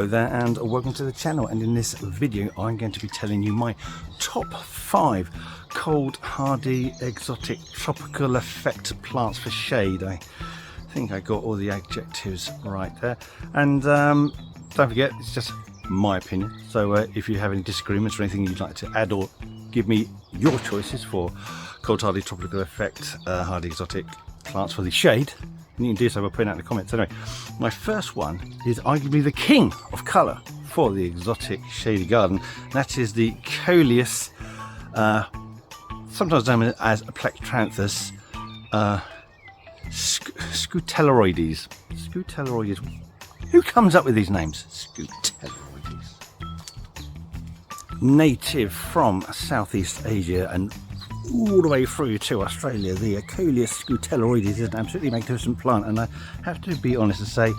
Hello there and welcome to the channel, and in this video I'm going to be telling you my top 5 cold hardy exotic tropical effect plants for shade. I think I got all the adjectives right there, and don't forget it's just my opinion, so if you have any disagreements or anything you'd like to add or give me your choices for cold hardy tropical effect hardy exotic plants for the shade, you can do so by putting out in the comments. Anyway, my first one is arguably the king of colour for the exotic shady garden. That is the Coleus, sometimes known as Plectranthus Scutelloides. Scutelloides. Who comes up with these names? Scutelloides. Native from Southeast Asia and all the way through to Australia, the Coleus Scutelloides is an absolutely magnificent plant, and I have to be honest and say,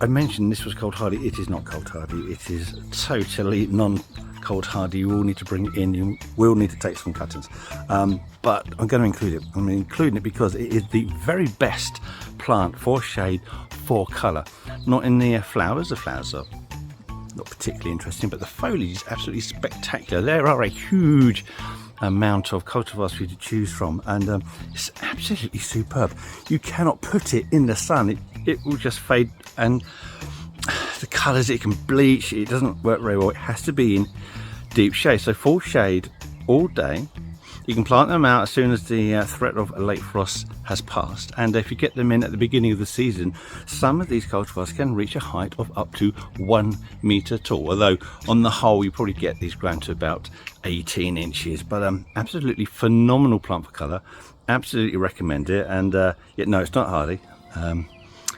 I mentioned this was cold hardy. It is not cold hardy. It is totally non-cold hardy. You will need to bring it in. You will need to take some cuttings, but I'm going to include it. I'm including it because it is the very best plant for shade, for colour. Not in the flowers. The flowers are not particularly interesting, but the foliage is absolutely spectacular. There are a huge amount of cultivars for you to choose from, and it's absolutely superb. You cannot put it in the sun, it will just fade, and the colours, it can bleach, it doesn't work very well. It has to be in deep shade, so full shade all day. You can plant them out as soon as the threat of a late frost has passed, and if you get them in at the beginning of the season, some of these cultivars can reach a height of up to 1 metre tall, although on the whole you probably get these grown to about 18 inches. But absolutely phenomenal plant for colour, absolutely recommend it. And yet no, it's not hardy,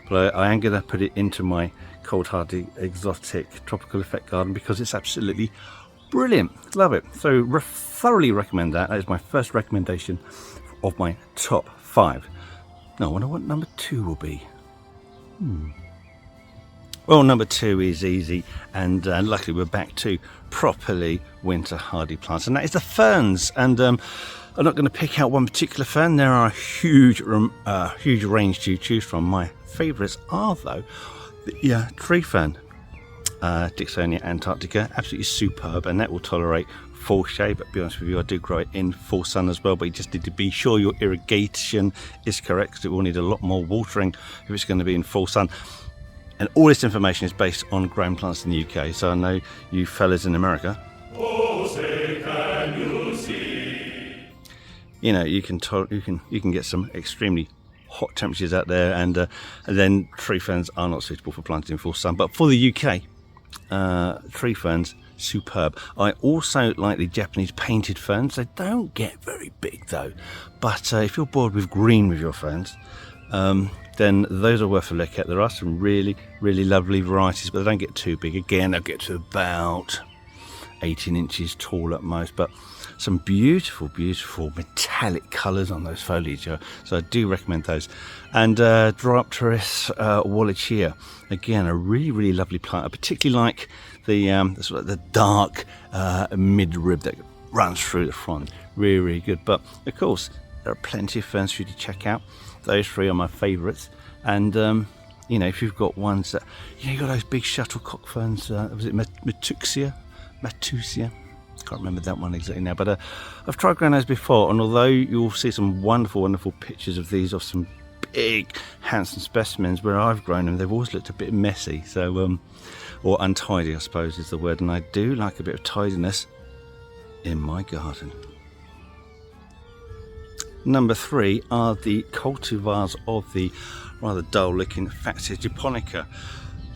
but I am going to put it into my cold hardy exotic tropical effect garden because it's absolutely brilliant. Love it. So thoroughly recommend that. That is my first recommendation of my top 5. Now I wonder what number 2 will be. Well, number 2 is easy, and luckily we're back to properly winter hardy plants, and that is the ferns. And I'm not going to pick out one particular fern. There are a huge range to choose from. My favourites are though the tree fern, Dicksonia antarctica, absolutely superb, and that will tolerate full shade. But to be honest with you, I do grow it in full sun as well, but you just need to be sure your irrigation is correct, because it will need a lot more watering if it's going to be in full sun. And all this information is based on grown plants in the UK, so I know you fellas in America, oh, say, can you see? You know, you can get some extremely hot temperatures out there, and then tree ferns are not suitable for planting in full sun. But for the UK, tree ferns, superb. I also like the Japanese painted ferns. They don't get very big though, but if you're bored with green with your ferns, then those are worth a look at. There are some really lovely varieties, but they don't get too big. Again, they'll get to about 18 inches tall at most, but some beautiful metallic colours on those foliage, so I do recommend those. And Dryopteris wallacea, again a really lovely plant. I particularly like the sort of the dark mid-rib that runs through the front. Really good. But of course there are plenty of ferns for you to check out. Those 3 are my favourites, and you know, if you've got ones that, you know, you've got those big shuttlecock ferns, was it Matusia? Can't remember that one exactly now, but I've tried growing those before, and although you'll see some wonderful pictures of these, of some big handsome specimens where I've grown them, they've always looked a bit messy, so or untidy I suppose is the word, and I do like a bit of tidiness in my garden. Number 3 are the cultivars of the rather dull looking Fatsia japonica.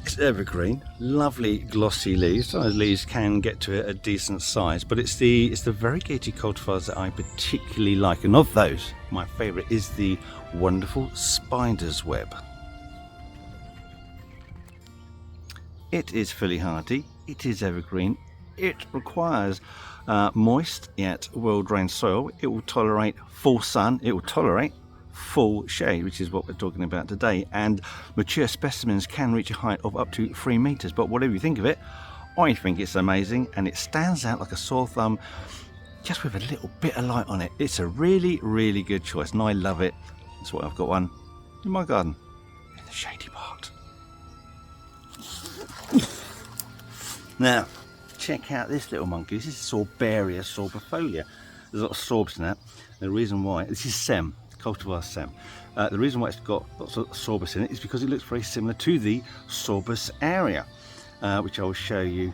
It's evergreen, lovely glossy leaves. Those leaves can get to a decent size, but it's the variegated cultivars that I particularly like, and of those my favourite is the wonderful spider's web. It is fully hardy, it is evergreen, it requires moist yet well-drained soil. It will tolerate full sun, it will tolerate full shade, which is what we're talking about today, and mature specimens can reach a height of up to 3 meters. But whatever you think of it, I think it's amazing, and it stands out like a sore thumb just with a little bit of light on it. It's a really good choice, and I love it. That's why I've got one in my garden in the shady part. Now, check out this little monkey. This is Sorbaria sorbifolia. There's a lot of sorbs in that. The reason why, this is Sem, cultivar Sem. The reason why it's got lots of sorbus in it is because it looks very similar to the sorbus area, which I will show you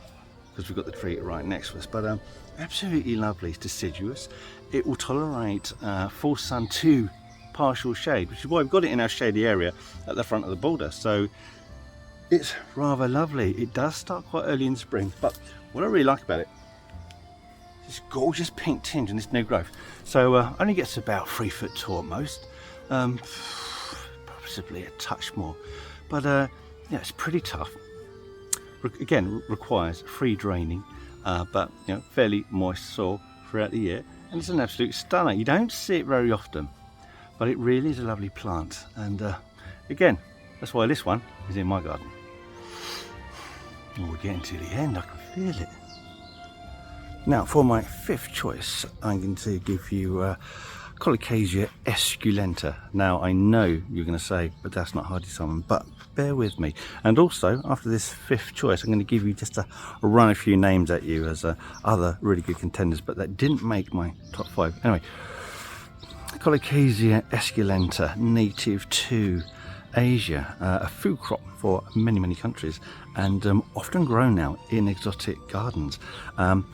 because we've got the tree right next to us. But absolutely lovely, deciduous. It will tolerate full sun to partial shade, which is why we've got it in our shady area at the front of the border. So it's rather lovely. It does start quite early in spring, but what I really like about it, this gorgeous pink tinge and this new growth. So only gets about 3 foot tall at most, possibly a touch more, but yeah, it's pretty tough. Again, requires free draining, but you know, fairly moist soil throughout the year, and it's an absolute stunner. You don't see it very often, but it really is a lovely plant. And again, that's why this one is in my garden. Oh, we're getting to the end, I can feel it. Now, for my 5th choice, I'm going to give you Colourful esculenta. Now, I know you're going to say, but that's not hardy salmon, but bear with me. And also, after this 5th choice, I'm going to give you just run a few names at you as other really good contenders, but that didn't make my top 5. Anyway, Colourful esculenta, native to Asia, a food crop for many countries, and often grown now in exotic gardens,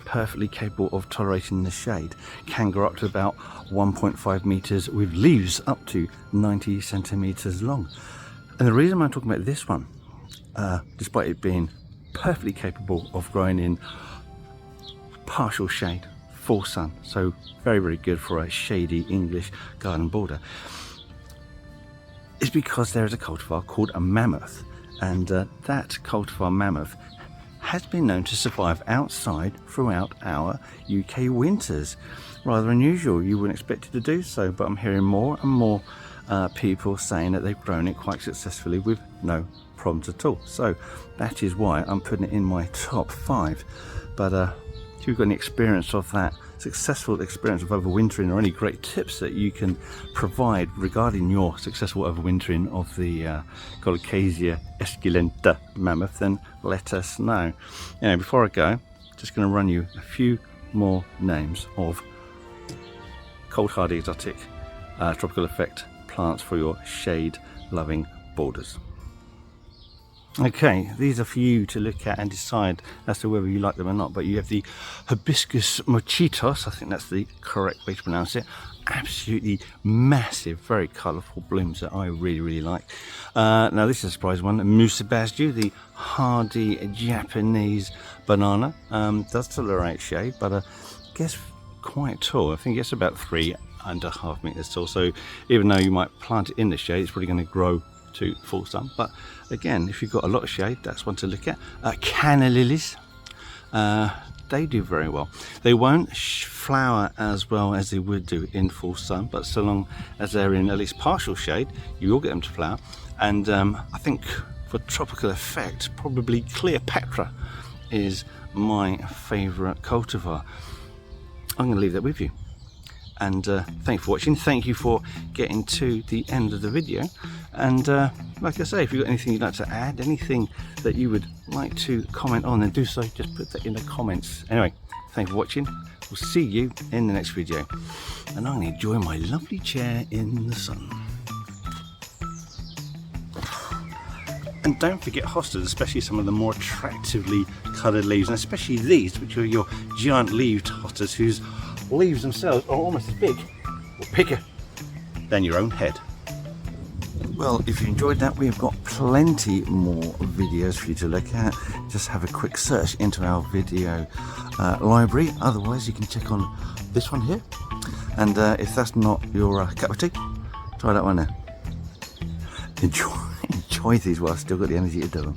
perfectly capable of tolerating the shade, can grow up to about 1.5 meters with leaves up to 90 centimeters long. And the reason I'm talking about this one, despite it being perfectly capable of growing in partial shade, full sun, so very good for a shady English garden border, is because there is a cultivar called a mammoth, and that cultivar mammoth has been known to survive outside throughout our UK winters. Rather unusual, you wouldn't expect it to do so, but I'm hearing more and more people saying that they've grown it quite successfully with no problems at all. So that is why I'm putting it in my top 5. But if you've got any experience of that, successful experience of overwintering, or any great tips that you can provide regarding your successful overwintering of the Colourful esculenta mammoth, then let us know. Before I go, just going to run you a few more names of cold hardy exotic tropical effect plants for your shade loving borders. Okay, these are for you to look at and decide as to whether you like them or not. But you have the hibiscus mochitos, I think that's the correct way to pronounce it. Absolutely massive, very colourful blooms that I really like. Now this is a surprise one, Musabasju, the hardy Japanese banana. Does tolerate shade, but I guess quite tall. I think it's about 3.5 meters tall. So even though you might plant it in the shade, it's probably going to grow to full sun. But again, if you've got a lot of shade, that's one to look at. Canna lilies, they do very well. They won't flower as well as they would do in full sun, but so long as they're in at least partial shade, you will get them to flower. And I think for tropical effect, probably Cleopatra is my favourite cultivar. I'm going to leave that with you. And thanks for watching. Thank you for getting to the end of the video. And like I say, if you've got anything you'd like to add, anything that you would like to comment on, then do so. Just put that in the comments. Anyway, thanks for watching. We'll see you in the next video. And I'm going to enjoy my lovely chair in the sun. And don't forget hostas, especially some of the more attractively coloured leaves, and especially these, which are your giant leaved hostas, whose leaves themselves are almost as big or bigger than your own head. Well, if you enjoyed that, we've got plenty more videos for you to look at. Just have a quick search into our video library. Otherwise, you can check on this one here. And if that's not your cup of tea, try that one there. Enjoy these while I've still got the energy to do them.